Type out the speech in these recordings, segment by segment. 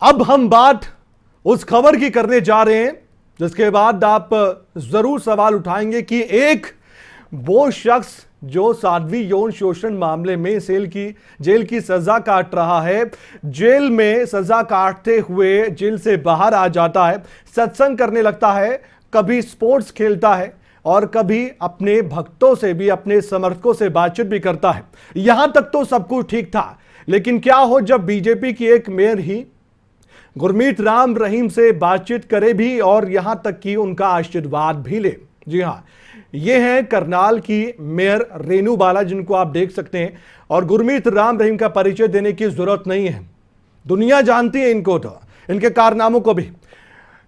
अब हम बात उस खबर की करने जा रहे हैं जिसके बाद आप जरूर सवाल उठाएंगे कि एक वो शख्स जो साध्वी यौन शोषण मामले में जेल की सजा काट रहा है, जेल में सजा काटते हुए जेल से बाहर आ जाता है, सत्संग करने लगता है, कभी स्पोर्ट्स खेलता है और कभी अपने भक्तों से भी, अपने समर्थकों से बातचीत भी करता है। यहां तक तो सब कुछ ठीक था, लेकिन क्या हो जब बीजेपी की एक मेयर ही गुरमीत राम रहीम से बातचीत करे भी और यहां तक कि उनका आशीर्वाद भी ले। जी हां, ये हैं करनाल की मेयर रेनू बाला, जिनको आप देख सकते हैं। और गुरमीत राम रहीम का परिचय देने की जरूरत नहीं है, दुनिया जानती है इनको, तो इनके कारनामों को भी।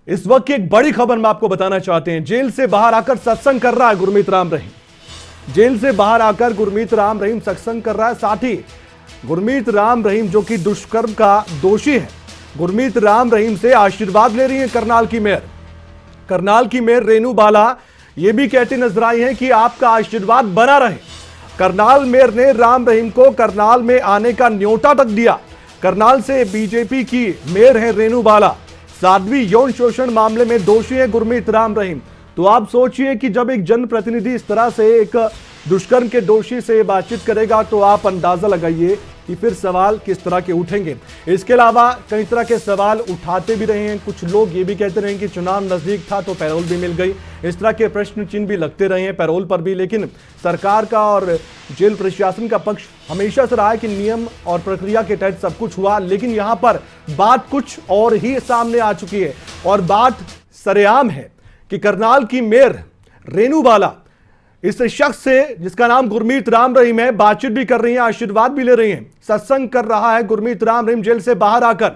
इस वक्त की एक बड़ी खबर मैं आपको बताना चाहते हैं। जेल से बाहर आकर सत्संग कर रहा है गुरमीत राम रहीम। जेल से बाहर आकर गुरमीत राम रहीम सत्संग कर रहा है। साथ ही गुरमीत राम रहीम जो कि दुष्कर्म का दोषी है, गुरमीत राम रहीम से आशीर्वाद ले रही है करनाल की मेयर। करनाल की मेयर रेनू बाला ये भी कहती नजर आई है कि आपका आशीर्वाद बना रहे। करनाल मेयर ने राम रहीम को करनाल में आने का न्योता तक दिया। करनाल से बीजेपी की मेयर है रेनू बाला। साध्वी यौन शोषण मामले में दोषी है गुरमीत राम रहीम। तो आप सोचिए कि जब एक जनप्रतिनिधि इस तरह से एक दुष्कर्म के दोषी से बातचीत करेगा तो आप अंदाजा लगाइए कि फिर सवाल किस तरह के उठेंगे। इसके अलावा कई तरह के सवाल उठाते भी रहे हैं। कुछ लोग ये भी कहते रहे कि चुनाव नजदीक था तो पैरोल भी मिल गई। इस तरह के प्रश्न चिन्ह भी लगते रहे हैं पैरोल पर भी। लेकिन सरकार का और जेल प्रशासन का पक्ष हमेशा से रहा है कि नियम और प्रक्रिया के तहत सब कुछ हुआ। लेकिन यहां पर बात कुछ और ही सामने आ चुकी है और बात सरेआम है कि करनाल की मेयर रेनू बाला इस शख्स से जिसका नाम गुरमीत राम रहीम है बातचीत भी कर रही हैं, आशीर्वाद भी ले रही हैं। सत्संग कर रहा है गुरमीत राम रहीम जेल से बाहर आकर,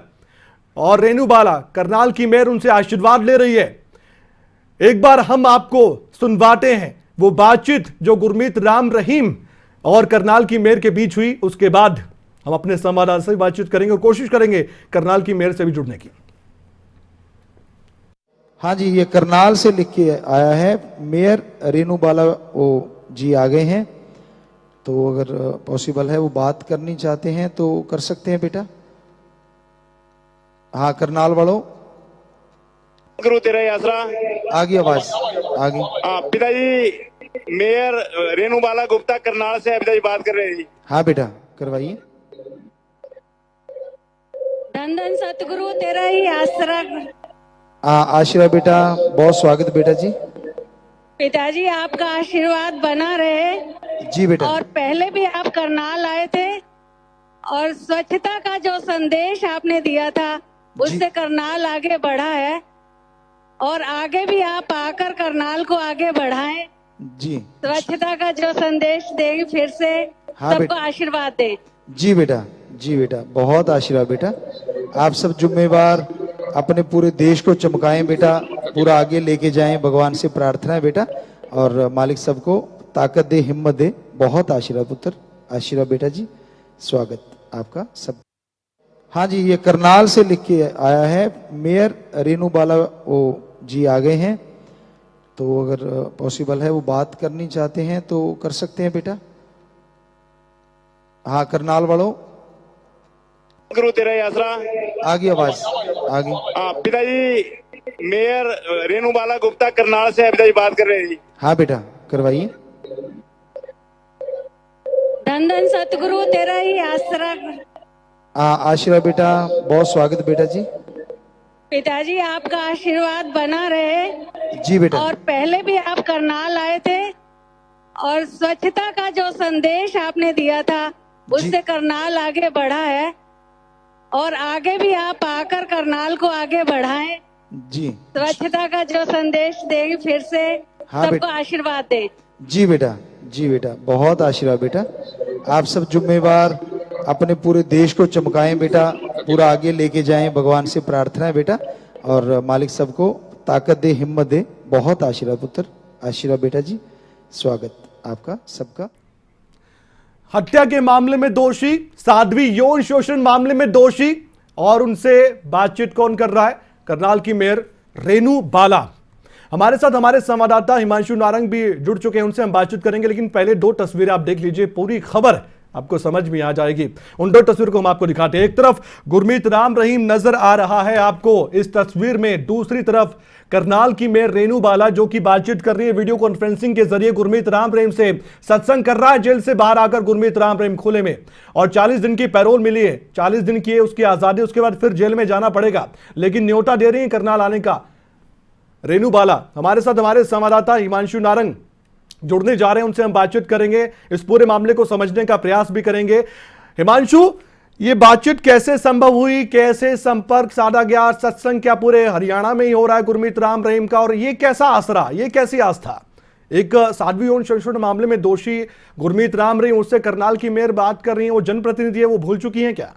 और रेनू बाला करनाल की मेयर उनसे आशीर्वाद ले रही है। एक बार हम आपको सुनवाते हैं वो बातचीत जो गुरमीत राम रहीम और करनाल की मेयर के बीच हुई। उसके बाद हम अपने संवाददाता से बातचीत करेंगे और कोशिश करेंगे करनाल की मेयर से भी जुड़ने की। हाँ जी, ये करनाल से लिख के आया है। मेयर रेनू बाला वो जी आ गए हैं, तो अगर पॉसिबल है वो बात करनी चाहते हैं तो कर सकते हैं बेटा। हाँ, करनाल वालों, गुरु तेरा आसरा आ गई आवाज, आ गई। पिताजी, मेयर रेनू बाला गुप्ता करनाल से पिताजी बात कर रहे हैं जी। हाँ बेटा, करवाइए। धन धन सतगुरु तेरा ही आसरा। आशीर्वाद बेटा, बहुत स्वागत बेटा जी। पिताजी आपका आशीर्वाद बना रहे। जी बेटा। और पहले भी आप करनाल आए थे और स्वच्छता का जो संदेश आपने दिया था उससे करनाल आगे बढ़ा है, और आगे भी आप आकर करनाल को आगे बढ़ाएं। जी, स्वच्छता का जो संदेश देंगे फिर से। हाँ सबको आशीर्वाद दे। जी बेटा, जी बेटा, बहुत आशीर्वाद बेटा। आप सब जिम्मेवार अपने पूरे देश को चमकाएं बेटा, पूरा आगे लेके जाएं, भगवान से प्रार्थना है बेटा। और मालिक सबको ताकत दे, हिम्मत दे। बहुत आशीर्वाद पुत्र, आशीर्वाद बेटा जी, स्वागत आपका सब। हाँ जी, ये करनाल से लिख के आया है। मेयर रेनू बाला वो जी आ गए हैं, तो अगर पॉसिबल है वो बात करनी चाहते हैं तो कर सकते हैं बेटा। हाँ, करनाल वालों, गुरु तेरा आसरा आ गई आवाज, आ गई। पिताजी, मेयर रेनू बाला गुप्ता करनाल से पिताजी बात कर रहे हैं जी। हाँ बेटा, करवाइए। धन धन सतगुरु तेरा ही आसरा। आशीर्वाद बेटा, बहुत स्वागत बेटा जी। पिताजी आपका आशीर्वाद बना रहे। जी बेटा। और पहले भी आप करनाल आए थे और स्वच्छता का जो संदेश आपने दिया था उससे करनाल आगे बढ़ा है, और आगे भी आप आकर करनाल को आगे बढ़ाएं। जी, स्वच्छता का जो संदेश देंगे फिर से। हाँ सबको आशीर्वाद दे। जी बेटा, जी बेटा, बहुत आशीर्वाद बेटा। आप सब जिम्मेवार अपने पूरे देश को चमकाएं बेटा, पूरा आगे लेके जाएं, भगवान से प्रार्थना है बेटा। और मालिक सबको ताकत दे, हिम्मत दे। बहुत आशीर्वाद पुत्र, आशीर्वाद बेटा जी, स्वागत आपका सबका। हत्या के मामले में दोषी, साध्वी यौन शोषण मामले में दोषी, और उनसे बातचीत कौन कर रहा है? करनाल की मेयर रेनू बाला। हमारे साथ हमारे संवाददाता हिमांशु नारंग भी जुड़ चुके हैं, उनसे हम बातचीत करेंगे। लेकिन पहले दो तस्वीरें आप देख लीजिए, पूरी खबर आपको समझ में आ जाएगी। उन दो तस्वीर को हम आपको दिखाते हैं। एक तरफ गुरमीत राम रहीम नजर आ रहा है आपको इस तस्वीर में, दूसरी तरफ करनाल की मेयर रेनू बाला जो कि बातचीत कर रही है वीडियो कॉन्फ्रेंसिंग के जरिए गुरमीत राम रहीम से, सत्संग कर रहा है जेल से बाहर आकर गुरमीत राम रहीम खुले में, और 40 दिन की पैरोल मिली है, 40 दिन की है उसकी आजादी, उसके बाद फिर जेल में जाना पड़ेगा, लेकिन न्योता दे रही है करनाल आने का रेनू बाला। हमारे साथ हमारे संवाददाता हिमांशु नारंग जुड़ने जा रहे हैं, उनसे हम बातचीत करेंगे, इस पूरे मामले को समझने का प्रयास भी करेंगे। हिमांशु, ये बातचीत कैसे संभव हुई, कैसे संपर्क साधा गया, सत्संग क्या पूरे हरियाणा में ही हो रहा है गुरमीत राम रहीम का, और ये कैसा आसरा, ये कैसी आस्था? एक साध्वी यौन शोषण मामले में दोषी गुरमीत राम रहीम, उससे करनाल की मेयर बात कर रही है, वो जनप्रतिनिधि है, वो भूल चुकी हैं क्या?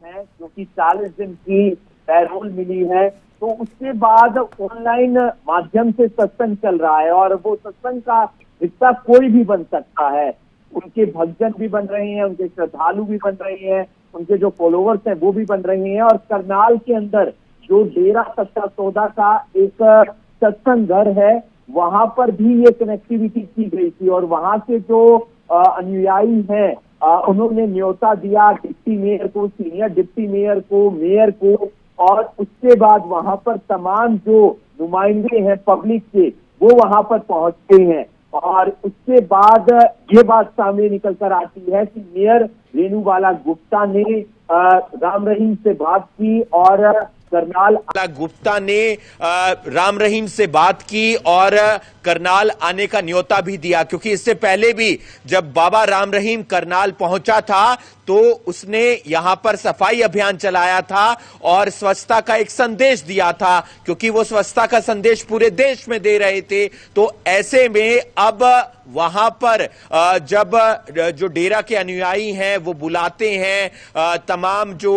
है क्योंकि 40 दिन की पैरोल मिली है, तो उसके बाद ऑनलाइन माध्यम से सत्संग चल रहा है और वो सत्संग का हिस्सा कोई भी बन सकता है। उनके भक्तजन भी बन रहे हैं, उनके श्रद्धालु भी बन रहे हैं, उनके जो फॉलोवर्स हैं वो भी बन रहे हैं। और करनाल के अंदर जो डेरा सच्चा सौदा का एक सत्संग घर है, वहां पर भी ये कनेक्टिविटी की गई थी और वहां से जो अनुयायी हैं उन्होंने न्योता दिया डिप्टी मेयर को, सीनियर डिप्टी मेयर को, मेयर को, और उसके बाद वहां पर तमाम जो नुमाइंदे हैं पब्लिक के वो वहां पर पहुंचते हैं। और उसके बाद ये बात सामने निकल कर आती है कि मेयर रेनू बाला गुप्ता ने राम रहीम से बात की और करनाल गुप्ता ने राम रहीम से बात की और करनाल आने का न्योता भी दिया, क्योंकि इससे पहले भी जब बाबा राम रहीम करनाल पहुंचा था तो उसने यहां पर सफाई अभियान चलाया था और स्वच्छता का एक संदेश दिया था, क्योंकि वो स्वच्छता का संदेश पूरे देश में दे रहे थे। तो ऐसे में अब वहां पर जब जो डेरा के अनुयायी हैं वो बुलाते हैं, तमाम जो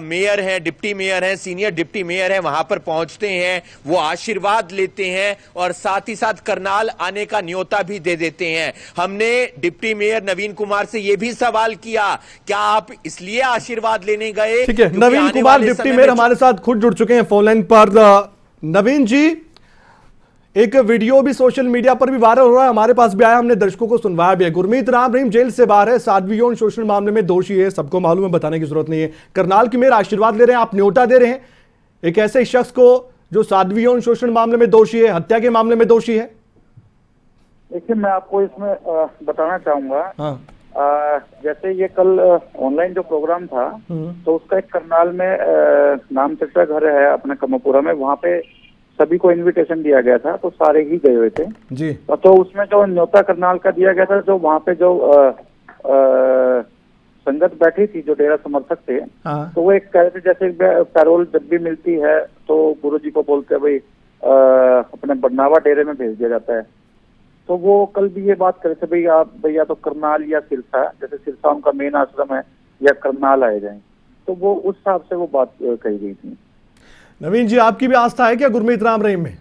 मेयर हैं, डिप्टी मेयर हैं, सीनियर डिप्टी मेयर हैं, वहां पर पहुंचते हैं, वो आशीर्वाद लेते हैं और साथ ही साथ करनाल आने का न्योता भी दे देते हैं। हमने डिप्टी मेयर नवीन कुमार से यह भी सवाल किया, क्या आप इसलिए आशीर्वाद लेने गए? ठीक है, नवीन कुमार डिप्टी मेयर हमारे साथ खुद जुड़ चुके हैं फोन लाइन पर। नवीन जी, एक वीडियो भी सोशल मीडिया पर भी वायरल हो रहा है, हमारे पास भी आया, हमने दर्शकों को सुनवाया भी है। गुरमीत राम रहीम जेल से बाहर है, साध्वी यौन शोषण मामले में दोषी है, सबको मालूम है, बताने की जरूरत नहीं है। करनाल की मेयर आशीर्वाद ले रहे हैं, आप न्योता दे रहे हैं एक ऐसे शख्स को जो साध्वी यौन शोषण मामले में दोषी है, हत्या के मामले में दोषी है। देखिए, मैं आपको इसमें बताना चाहूंगा, हाँ। जैसे ये कल ऑनलाइन जो प्रोग्राम था तो उसका एक करनाल में नाम चर्चा घर है अपने कमापुरा में, वहाँ पे सभी को इनविटेशन दिया गया था, तो सारे ही गए हुए थे जी। तो उसमें जो न्योता करनाल का दिया गया था, जो वहाँ पे जो संगत बैठी थी, जो डेरा समर्थक थे, हाँ। तो वो एक कह रहे थे जैसे पैरोल जब भी मिलती है तो गुरुजी को बोलते हैं भाई अपने बरनावा डेरे में भेज दिया जाता है। तो वो कल भी ये बात करे थे भाई आप भैया तो करनाल या सिरसा, जैसे सिरसा उनका मेन आश्रम है, या करनाल आए जाएं, तो वो उस हिसाब से वो बात कही गई थी। नवीन जी, आपकी भी आस्था है क्या गुरमीत राम रहीम में?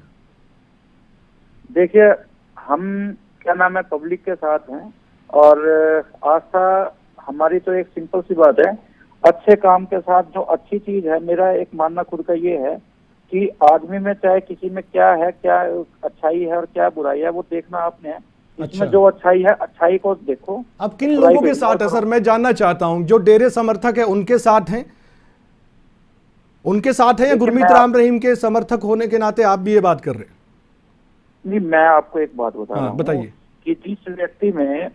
देखिए, हम क्या नाम है पब्लिक के साथ हैं और आस्था हमारी तो एक सिंपल सी बात है, अच्छे काम के साथ जो अच्छी चीज है, मेरा एक मानना खुद का ये है कि आदमी में चाहे किसी में क्या है, क्या अच्छाई है और क्या बुराई है, वो देखना आपने है। इसमें जो अच्छाई है, अच्छाई को देखो। अब किन लोगों के साथ है सर, मैं जानना चाहता हूं, जो डेरे समर्थक है उनके साथ हैं, उनके साथ हैं या गुरमीत राम रहीम के समर्थक होने के नाते आप भी ये बात कर रहे हैं? नहीं, मैं आपको एक बात बता रहा हूं, बताइए कि जिस व्यक्ति में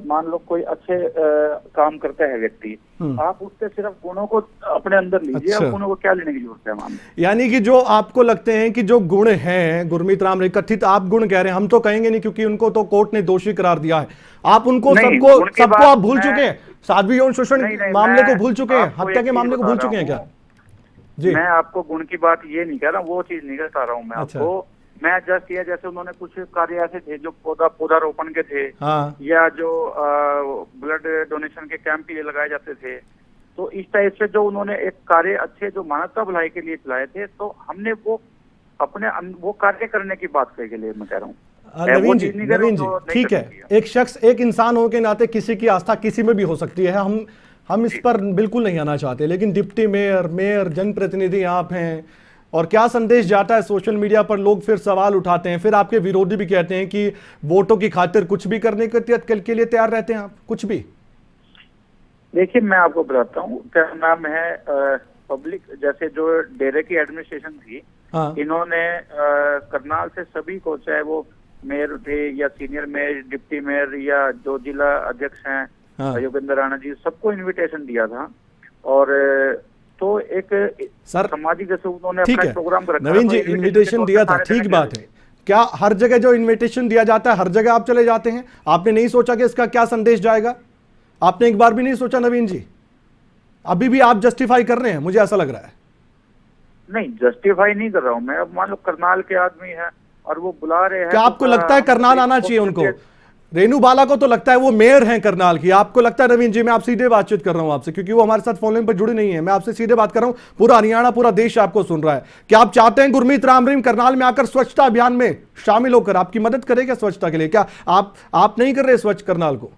मान लो कोई अच्छे काम करता है व्यक्ति, आप उसके सिर्फ गुणों को अपने अंदर लीजिए, अच्छा। गुणों को क्या लेने की जरूरत है? मान यानी कि जो आपको लगते हैं कि जो गुण हैं गुरमीत राम रहीम, कथित आप गुण कह रहे हैं, हम तो कहेंगे नहीं क्योंकि उनको तो कोर्ट ने दोषी करार दिया है, आप उनको सबको आप भूल चुके हैं, साध्वी यौन शोषण मामले को भूल चुके हैं, हत्या के मामले को भूल चुके हैं क्या? जी, मैं आपको गुण की बात ये नहीं कह रहा हूँ, वो चीज नहीं बता रहा हूँ मैं आपको। मैं जस्ट ये, जैसे उन्होंने कुछ कार्य ऐसे थे जो पौधारोपण के थे, हाँ। या जो ब्लड डोनेशन के कैंप ये लगाए जाते थे, तो इस टाइप से जो उन्होंने एक कार्य अच्छे जो मानवता भलाई के लिए चलाए थे, तो हमने वो अपने वो कार्य करने की बात के लिए मैं कह रहा हूँ। नवीन जी, ठीक है, एक शख्स, एक इंसान होने के नाते किसी की आस्था किसी में भी हो सकती है, हम इस पर बिल्कुल नहीं आना चाहते, लेकिन डिप्टी मेयर, मेयर, जनप्रतिनिधि आप हैं, और क्या संदेश जाता है सोशल मीडिया पर? लोग फिर सवाल उठाते हैं, फिर आपके विरोधी भी कहते हैं कि वोटों की खातिर कुछ भी करने के लिए तैयार रहते हैं आप, कुछ भी। देखिए, मैं आपको बताता हूँ, क्या नाम है, पब्लिक जैसे जो डेरे की एडमिनिस्ट्रेशन थी, हाँ। इन्होंने करनाल से सभी को, चाहे वो मेयर थे या सीनियर मेयर, डिप्टी मेयर या जो जिला अध्यक्ष हैं, हाँ। योगेंद्र राणा जी, सबको इनविटेशन दिया था। और तो एक सर सामाजिक जैसे उन्होंने ठीक अपना है प्रोग्राम रखा, नवीन जी, तो इनविटेशन दिया था, ठीक बात है। क्या हर जगह जो इनविटेशन दिया जाता है हर जगह आप चले जाते हैं? आपने नहीं सोचा कि इसका क्या संदेश जाएगा? आपने एक बार भी नहीं सोचा नवीन जी? अभी भी आप जस्टिफाई कर रहे हैं, मुझे ऐसा लग रहा है। नहीं, जस्टिफाई नहीं कर रहा हूँ मैं। अब मान लो करनाल के आदमी है और वो बुला रहे हैं, क्या आपको लगता है करनाल आना चाहिए उनको? रेनू बाला को तो लगता है वो मेयर हैं करनाल की, आपको लगता है? नवीन जी, मैं आप सीधे बातचीत कर रहा हूं आपसे, क्योंकि वो हमारे साथ फोन लाइन पर जुड़े नहीं है। मैं आपसे सीधे बात कर रहा हूं, पूरा हरियाणा, पूरा देश आपको सुन रहा है। क्या आप चाहते हैं गुरमीत राम रहीम करनाल में आकर स्वच्छता अभियान में शामिल होकर आपकी मदद करेगा स्वच्छता के लिए? क्या आप नहीं कर रहे स्वच्छ करनाल को?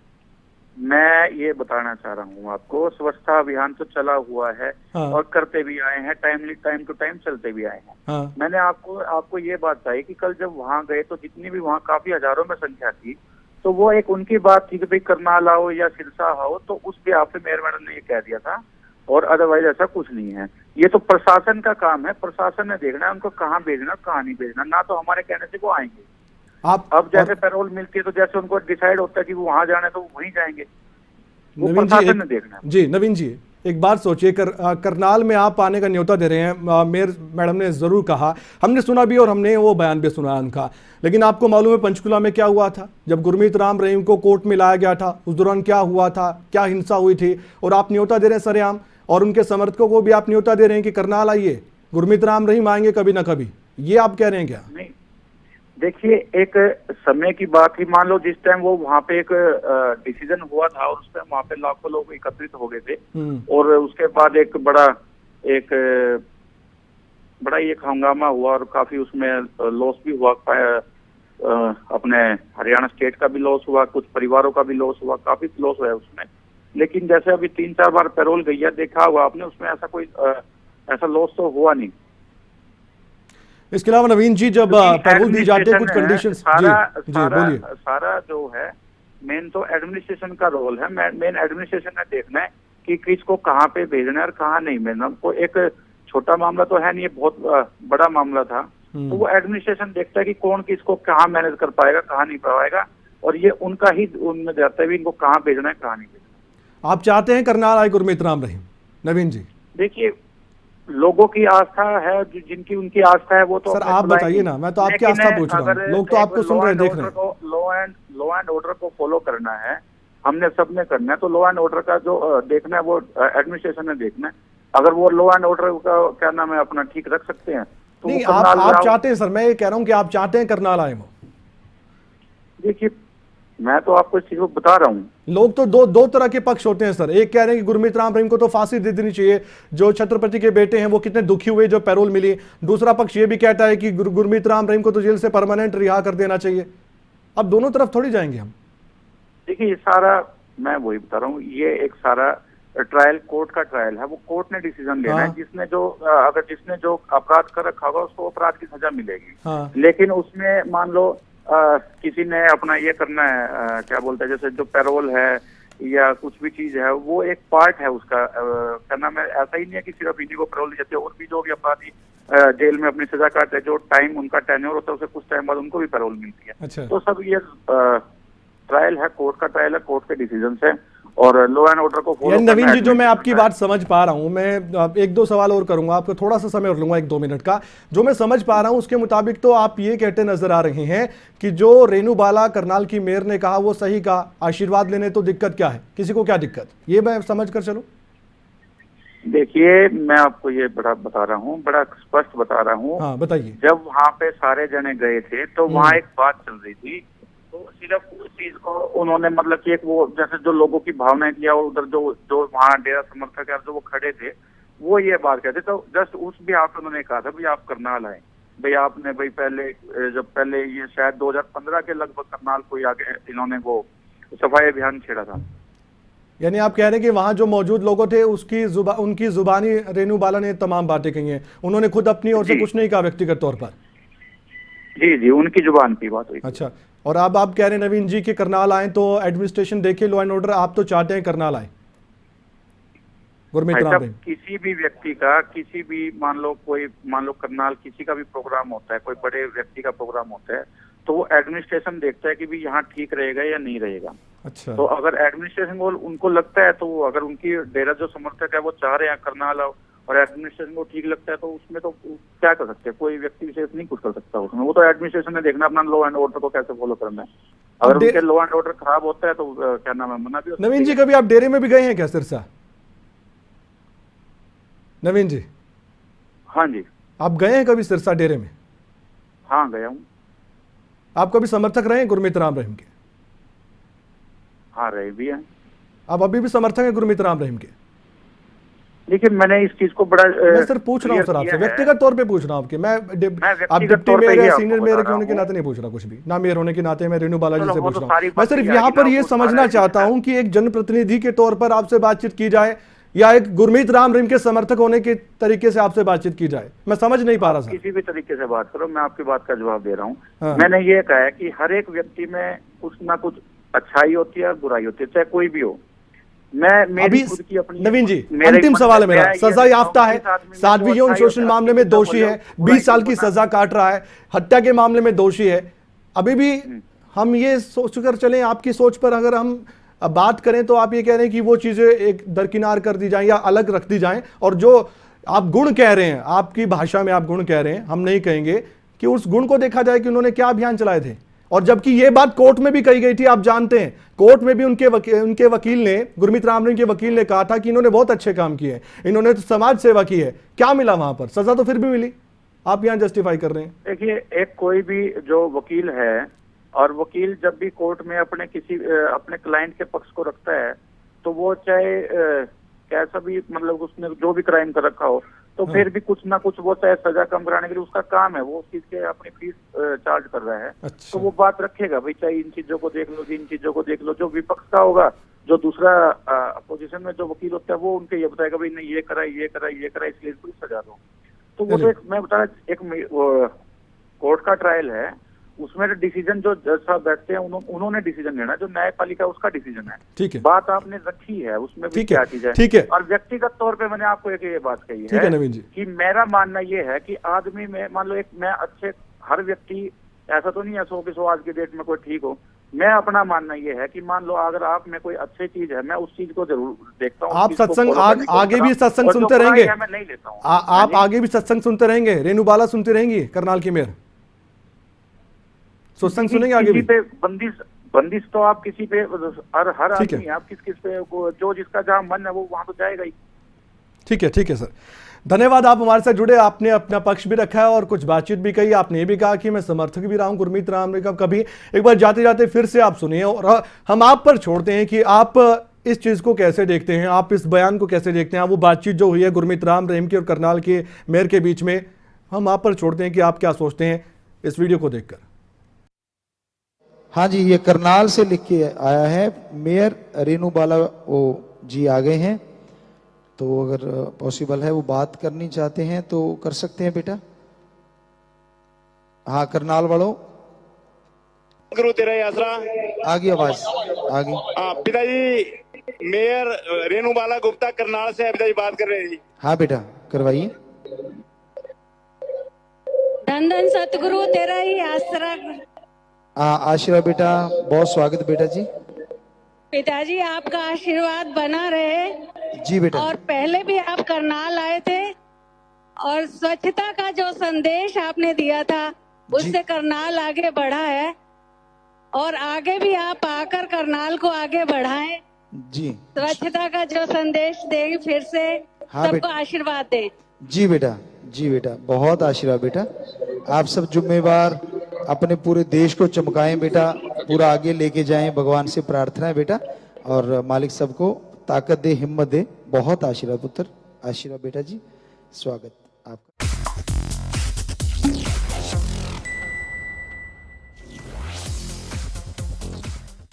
मैं ये बताना चाह रहा हूँ आपको, स्वच्छता अभियान तो चला हुआ है। हाँ। और करते भी आए हैं, टाइम टू टाइम चलते भी आए हैं। हाँ। मैंने आपको ये बात बताई कि कल जब वहां गए तो जितनी भी वहां काफी हजारों में संख्या थी, तो वो एक उनकी बात थी कि भाई करनाल आओ या सिरसा आओ, तो उस पे आपने मेयर मैडम ने ये कह दिया था, और अदरवाइज ऐसा कुछ नहीं है। ये तो प्रशासन का काम है, प्रशासन ने देखना है उनको कहाँ भेजना कहाँ नहीं भेजना, ना तो हमारे कहने से वो आएंगे। अब जैसे पैरोल मिलती है तो जैसे उनको डिसाइड होता है कि वो वहां जाना है तो वो वहीं जाएंगे, वो प्रशासन ने देखना है। जी नवीन जी, एक बात सोचिए, करनाल में आप आने का न्योता दे रहे हैं, मेयर मैडम ने जरूर कहा, हमने सुना भी और हमने वो बयान भी सुना उनका, लेकिन आपको मालूम है पंचकुला में क्या हुआ था जब गुरमीत राम रहीम को कोर्ट में लाया गया था? उस दौरान क्या हुआ था, क्या हिंसा हुई थी? और आप न्योता दे रहे हैं सरेआम, और उनके समर्थकों को भी आप न्योता दे रहे हैं कि करनाल आइए, गुरमीत राम रहीम आएंगे कभी ना कभी, ये आप कह रहे हैं क्या? नहीं, देखिए, एक समय की बात थी। मान लो जिस टाइम वो वहाँ पे एक डिसीजन हुआ था और उस टाइम वहाँ पे लाखों लोग एकत्रित हो गए थे, और उसके बाद एक बड़ा एक हंगामा हुआ और काफी उसमें लॉस भी हुआ, अपने हरियाणा स्टेट का भी लॉस हुआ, कुछ परिवारों का भी लॉस हुआ, काफी लॉस हुआ उसमें। लेकिन जैसे अभी 3-4 बार पैरोल गई है, देखा हुआ आपने, उसमें ऐसा कोई ऐसा लॉस तो हुआ नहीं। इसके अलावा नवीन जी, जब पैरोल दी जाती है कुछ कंडीशंस, जी बोलिए। सारा जो है मेन तो एडमिनिस्ट्रेशन का रोल है। मेन एडमिनिस्ट्रेशन ने देखना है कि किसको कहाँ पे भेजना है और कहाँ नहीं भेजना। को एक छोटा मामला तो है नहीं, ये बहुत बड़ा मामला था, तो वो एडमिनिस्ट्रेशन देखता है कि कौन किसको कहाँ मैनेज कर पाएगा, कहाँ नहीं पाएगा, और ये उनका ही उनमें जाता है इनको कहाँ भेजना है कहाँ नहीं भेजना। आप चाहते हैं करनाल आए गुरमीत राम रहीम? नवीन जी देखिए, लोगों की आस्था है, जिनकी उनकी आस्था है वो तो सर आप बताइए ना, मैं तो आपकी आस्था पूछ रहा हूँ, लोग तो आपको सुन रहे हैं, देख रहे हैं। लॉ एंड ऑर्डर को फॉलो करना है, हमने सबने करना है, तो लॉ एंड ऑर्डर का जो देखना है वो एडमिनिस्ट्रेशन ने देखना है। अगर वो लॉ एंड ऑर्डर का क्या नाम है अपना ठीक रख सकते हैं तो नहीं, आप चाहते हैं सर, मैं ये कह रहा हूँ कि आप चाहते हैं करनाल आए वो? देखिए, मैं तो आपको इस चीज को बता रहा हूँ। लोग तो दो तरह के पक्ष होते हैं सर। एक कह रहे हैं कि गुरमीत राम रहीम को तो फांसी दे देनी चाहिए, जो छत्रपति के बेटे हैं वो कितने दुखी हुए जो पैरोल मिली। दूसरा पक्ष ये भी कहता है कि गुरमीत राम रहीम को तो जेल से परमानेंट रिहा कर देना चाहिए। अब दोनों तरफ थोड़ी जाएंगे हम। देखिए, ये सारा मैं वही बता रहा हूँ, ये एक सारा ट्रायल कोर्ट का ट्रायल है, वो कोर्ट ने डिसीजन लेना है। जिसने जो अपराध कर रखा होगा उसको अपराध की सजा मिलेगी। लेकिन उसमें मान लो किसी ने अपना ये करना है, क्या बोलते हैं, जैसे जो पैरोल है या कुछ भी चीज है, वो एक पार्ट है उसका। करना में ऐसा ही नहीं है कि सिर्फ इन्हीं को पैरोल दी जाती है, और भी जो भी अपराधी जेल में अपनी सजा काटते हैं, जो टाइम उनका टेन्योर होता है, उसे कुछ टाइम बाद उनको भी पैरोल मिलती है। अच्छा। तो सब ये ट्रायल है, कोर्ट का ट्रायल है, कोर्ट के डिसीजन से, और लॉ एंड ऑर्डर को फॉलो। नवीन जी, जो मैं आपकी बात समझ पा रहा हूं, मैं 1-2 सवाल और करूंगा, आपको थोड़ा सा समय और लूंगा 1-2 मिनट का। जो मैं समझ पा रहा हूं उसके मुताबिक तो आप ये कहते नजर आ रहे हैं कि जो रेनू बाला करनाल की मेयर ने कहा वो सही कहा, आशीर्वाद लेने तो दिक्कत क्या है, किसी को क्या दिक्कत, ये मैं समझ कर चलूं? देखिए, मैं आपको ये बड़ा बता रहा हूँ, बड़ा स्पष्ट बता रहा हूँ। हाँ बताइए। जब वहाँ पे सारे जने गए थे तो वहाँ एक बात चल रही थी, तो सिर्फ उस चीज को उन्होंने मतलब कि एक वो जैसे जो लोगों की भावनाएं थी, और उधर जो वहाँ डेरा समर्थक है जो वो खड़े थे, वो ये बात कहते, तो जस्ट उस भी आप उन्होंने कहा था भाई आप करनाल आए, भाई आपने भाई पहले ये शायद 2015 के लगभग करनाल को आगे इन्होंने वो सफाई अभियान छेड़ा था, यानी आप कह रहे हैं कि वहां जो मौजूद लोगों थे उनकी जुबानी रेणु बाला ने तमाम बातें कही हैं, उन्होंने खुद अपनी ओर से जी। कुछ नहीं कहा व्यक्तिगत तौर पर। जी जी, उनकी जुबान की बात हुई। अच्छा, और अब आप कह रहे हैं नवीन जी के करनाल आए तो एडमिनिस्ट्रेशन देखे लॉ एंड ऑर्डर, आप तो चाहते हैं करनाल आए गुरमीत राम रहीम। किसी भी व्यक्ति का, किसी भी मान लो करनाल किसी का भी प्रोग्राम होता है, कोई बड़े व्यक्ति का प्रोग्राम होता है, तो वो एडमिनिस्ट्रेशन देखता है कि भी यहाँ ठीक रहेगा या नहीं रहेगा। अच्छा, तो अगर एडमिनिस्ट्रेशन को उनको लगता है, तो वो अगर उनकी डेरा जो समर्थक है वो चाह रहे हैं करनाल आओ और एडमिनिस्ट्रेशन को ठीक लगता है, तो उसमें तो क्या कर सकते हैं, कोई व्यक्ति विशेष नहीं कुछ कर सकता उसमें। वो तो एडमिनिस्ट्रेशन ने देखना अपना लॉ एंड ऑर्डर को कैसे फॉलो करना है। अगर उनके लॉ एंड ऑर्डर खराब होता है तो क्या नाम है, मना भी हो सकता है। नवीन जी कभी आप डेरे में भी गए हैं क्या सिरसा? नवीन जी, हाँ जी, आप गए हैं कभी सिरसा डेरे में? हाँ गया हूँ। आप कभी समर्थक रहे हैं गुरमीत राम रहीम के? हाँ रहे भी हैं। आप अभी भी समर्थक हैं गुरमीत राम रहीम के? लेकिन मैंने इस चीज को बड़ा मैं सिर्फ पूछ रहा हूँ सर आपसे, व्यक्तिगत तौर पे पूछ रहा हूँ आपके। आप डिप्टी मेयर या सीनियर मेयर होने के नाते नहीं पूछ रहा कुछ भी, ना मेयर होने के नाते मैं रेणु बाला जी से पूछ रहा हूँ। मैं सिर्फ यहाँ पर ये समझना चाहता हूँ कि एक जनप्रतिनिधि के तौर पर आपसे बातचीत की जाए या एक गुरमीत राम रहीम के समर्थक होने के तरीके से आपसे बातचीत की जाए, मैं समझ नहीं पा रहा सर। किसी भी तरीके से बात करो, मैं आपकी बात का जवाब दे रहा हूँ। हाँ। मैंने ये कहा है कि हर एक व्यक्ति में कुछ ना कुछ अच्छाई होती है और बुराई होती है, चाहे कोई भी हो। मैं मेरी अभी खुद की अपनी नवीन जी मेरे अंतिम मन सवाल है में मेरा, ये सजा याफ्ता है, इस आदमी में साध्वी जो यौन अच्छाई शोषण होती है, मामले में दोषी है, बुराई 20 साल की को सजा काट रहा है, हत्या के मामले में दोषी है। अभी भी हम ये सोचकर चलें, आपकी सोच पर अगर हम अब बात करें तो आप ये कह रहे हैं कि वो चीजें एक दरकिनार कर दी जाएं या अलग रख दी जाएं, और जो आप गुण कह रहे हैं, आपकी भाषा में आप गुण कह रहे हैं, हम नहीं कहेंगे, कि उस गुण को देखा जाए कि उन्होंने क्या अभियान चलाए थे। और जबकि ये बात कोर्ट में भी कही गई थी, आप जानते हैं, कोर्ट में भी उनके वकील ने, गुरमीत राम रहीम के वकील ने कहा था कि इन्होंने बहुत अच्छे काम किए, इन्होंने तो समाज सेवा की है। क्या मिला वहां पर? सजा तो फिर भी मिली, आप यहां जस्टिफाई कर रहे हैं। देखिए, एक कोई भी जो वकील है, और वकील जब भी कोर्ट में अपने क्लाइंट के पक्ष को रखता है, तो वो चाहे कैसा भी मतलब उसने जो भी क्राइम कर रखा हो, तो फिर भी कुछ ना कुछ वो चाहे सजा कम कराने के लिए उसका काम है, वो उस चीज के अपनी फीस चार्ज कर रहा है। अच्छा। तो वो बात रखेगा भाई, चाहे इन चीजों को देख लो, इन चीजों को देख लो। जो विपक्ष का होगा, जो दूसरा अपोजिशन में जो वकील होता है, वो उनके ये बताएगा भाई नहीं ये करा, ये करा, ये करा, इसलिए इसको सजा दो। तो वो तो एक, मैं बता रहा, एक कोर्ट का ट्रायल है, उसमें डिसीजन जो जज साहब बैठते हैं उन्होंने डिसीजन लेना, जो न्यायपालिका उसका डिसीजन है। ठीक है, बात आपने रखी है, उसमें भी क्या चीज है। ठीक है। और व्यक्तिगत तौर पे मैंने आपको एक ये बात कही है नवीन जी, कि मेरा मानना ये है कि आदमी में मान लो मैं अच्छे, हर व्यक्ति ऐसा तो नहीं है 100 के 100 आज की डेट में कोई ठीक हो। मैं अपना मानना ये है कि मान लो अगर आप में कोई अच्छी चीज है, मैं उस चीज को जरूर देखता हूँ। आप सत्संग आगे भी सत्संग सुनते रहेंगे? मैं नहीं लेता हूँ। आप आगे भी सत्संग सुनते रहेंगे? रेणु बाला सुनती रहेंगी करनाल की मेयर? सत्संग सुनेंगे आगे भी? पे बंदिश तो आप किसी पे, हर आदमी, आप किस पे, जो जिसका जहाँ मन है वो वहां तो जाएगा ही। ठीक है सर, धन्यवाद। आप हमारे साथ जुड़े, आपने अपना पक्ष भी रखा है और कुछ बातचीत भी कही। आपने ये भी कहा कि मैं समर्थक भी रहा हूं गुरमीत राम रहीम का। कभी एक बार जाते जाते फिर से आप सुनिए, और हम आप पर छोड़ते हैं कि आप इस चीज को कैसे देखते हैं, आप इस बयान को कैसे देखते हैं। वो बातचीत जो हुई है गुरमीत राम रहीम की और करनाल के मेयर के बीच में, हम आप पर छोड़ते हैं कि आप क्या सोचते हैं इस वीडियो को देखकर। हाँ जी, ये करनाल से लिख के आया है, मेयर रेणु बाला वो जी आ गए हैं, तो अगर पॉसिबल है वो बात करनी चाहते हैं तो कर सकते हैं बेटा। हाँ करनाल वालों, गुरु तेरा ही आसरा। आ गई आवाज, आ गई। हाँ पिताजी, मेयर रेणु बाला गुप्ता करनाल से पिताजी बात कर रहे हैं जी। हाँ बेटा करवाइए। धन धन सतगुरु तेरा ही आसरा। आशीर्वाद बेटा, बहुत स्वागत बेटा जी। पिताजी आपका आशीर्वाद बना रहे। जी बेटा। और पहले भी आप करनाल आए थे और स्वच्छता का जो संदेश आपने दिया था उससे करनाल आगे बढ़ा है, और आगे भी आप आकर करनाल को आगे बढ़ाएं। जी, स्वच्छता का जो संदेश देंगे, फिर से हाँ सबको आशीर्वाद दें। जी बेटा, जी बेटा, बहुत आशीर्वाद बेटा। आप सब जिम्मेवार अपने पूरे देश को चमकाएं बेटा, पूरा आगे लेके जाएं, भगवान से प्रार्थना है बेटा, और मालिक सबको ताकत दे, हिम्मत दे। बहुत आशीर्वाद पुत्र, आशीर्वाद बेटा जी, स्वागत आपका।